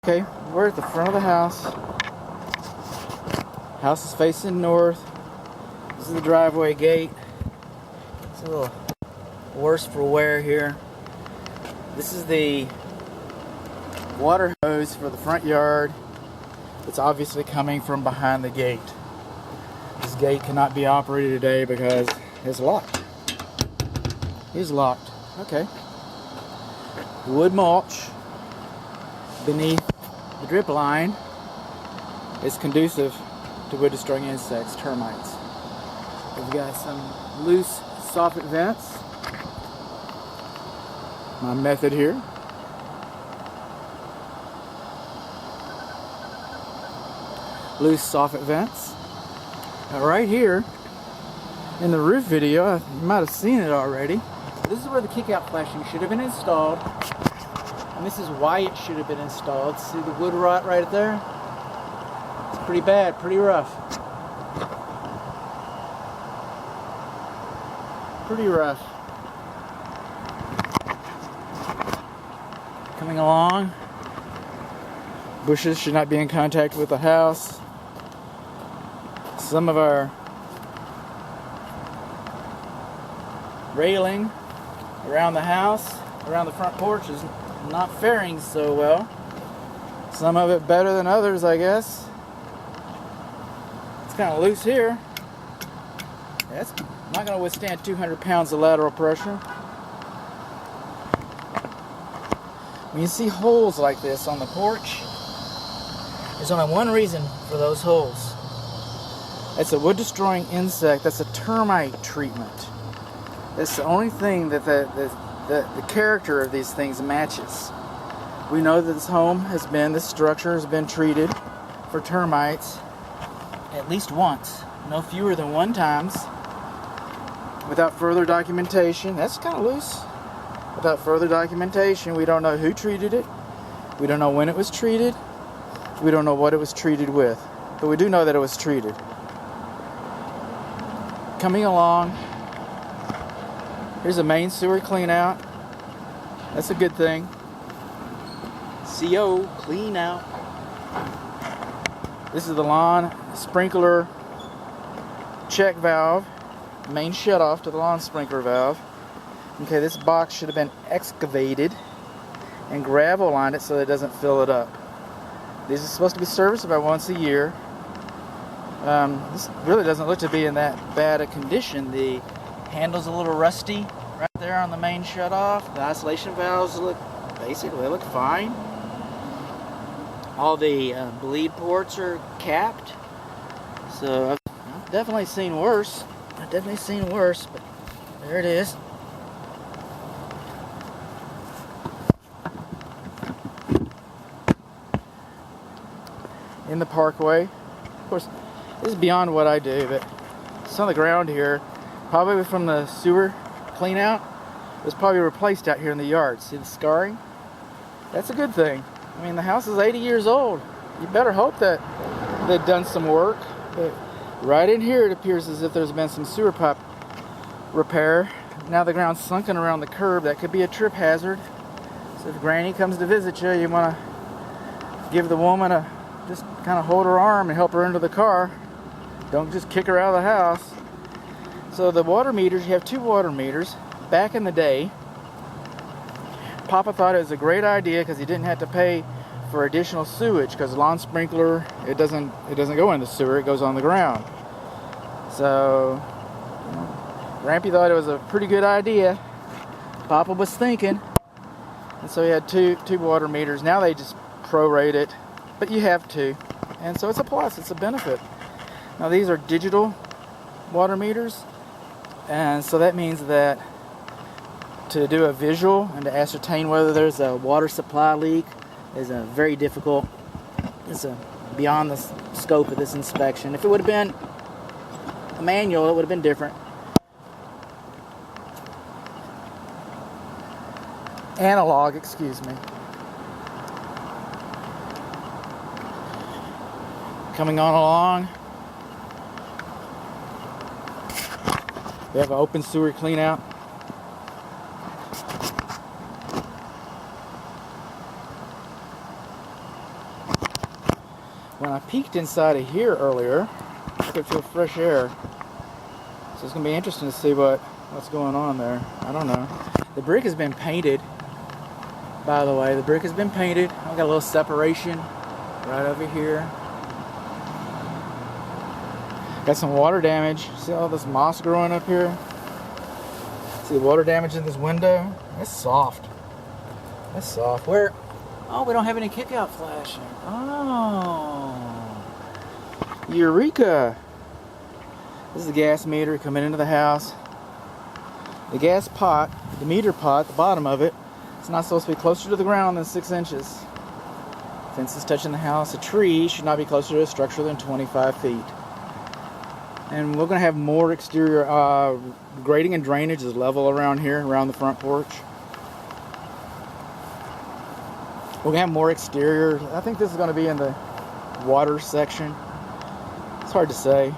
Okay, we're at the front of the house. House is facing north. This is the driveway gate. It's a little worse for wear here. This is the water hose for the front yard. It's obviously coming from behind the gate. This gate cannot be operated today because it's locked. It's locked. Okay. Wood mulch beneath the drip line is conducive to wood destroying insects, termites. We've got some loose soffit vents. My method here. Loose soffit vents. Now right here in the roof video, you might have seen it already. This is where the kick-out flashing should have been installed. And this is why it should have been installed. See the wood rot right there? It's pretty bad, pretty rough. Pretty rough. Coming along. Bushes should not be in contact with the house. Some of our railing around the house, around the front porch is not faring so well. Some of it better than others, I guess. It's kind of loose here. That's not going to withstand 200 pounds of lateral pressure. When you see holes like this on the porch, there's only one reason for those holes. It's a wood destroying insect. That's a termite treatment. That's the only thing that the character of these things matches. We know that this structure has been treated for termites at least once, no fewer than one times, without further documentation. That's kind of loose. Without further documentation, we don't know who treated it. We don't know when it was treated. We don't know what it was treated with. But we do know that it was treated. Coming along, here's a main sewer clean out. That's a good thing. CO, clean out. This is the lawn sprinkler check valve. Main shut off to the lawn sprinkler valve. Okay, this box should have been excavated and gravel lined it so that it doesn't fill it up. These are supposed to be serviced about once a year. This really doesn't look to be in that bad a condition. The handle's a little rusty right there on the main shutoff. The isolation valves look fine. All the bleed ports are capped. So I've definitely seen worse. But there it is. In the parkway. Of course, this is beyond what I do, but it's on the ground here. Probably from the sewer clean out. It was probably replaced out here in the yard. See the scarring? That's a good thing. I mean, the house is 80 years old. You better hope that they've done some work. But right in here, it appears as if there's been some sewer pipe repair. Now the ground's sunken around the curb. That could be a trip hazard. So if Granny comes to visit you, you want to give the woman just kind of hold her arm and help her into the car. Don't just kick her out of the house. So the water meters, you have two water meters. Back in the day, Papa thought it was a great idea because he didn't have to pay for additional sewage, because lawn sprinkler, it doesn't go in the sewer, it goes on the ground. So Grampy thought it was a pretty good idea. Papa was thinking, and so he had two water meters. Now they just prorate it, but you have to, and so it's a plus, it's a benefit. Now these are digital water meters, and so that means that to do a visual and to ascertain whether there's a water supply leak is very difficult. It's beyond the scope of this inspection. If it would have been a manual, it would have been different. Analog, excuse me. Coming on along. We have an open sewer clean out. when I peeked inside of here earlier, I could feel fresh air. So it's going to be interesting to see what's going on there. I don't know. The brick has been painted, by the way. The brick has been painted. I've got a little separation right over here. Got some water damage. See all this moss growing up here? See the water damage in this window? It's soft. It's soft. Where? Oh, we don't have any kickout flashing. Oh. Eureka. This is the gas meter coming into the house. The gas pot, the meter pot, the bottom of it, it's not supposed to be closer to the ground than 6 inches. Fence is touching the house. A tree should not be closer to a structure than 25 feet. And we're going to have more exterior grading and drainage is level around here, around the front porch. We're going to have more exterior. I think this is going to be in the water section. It's hard to say.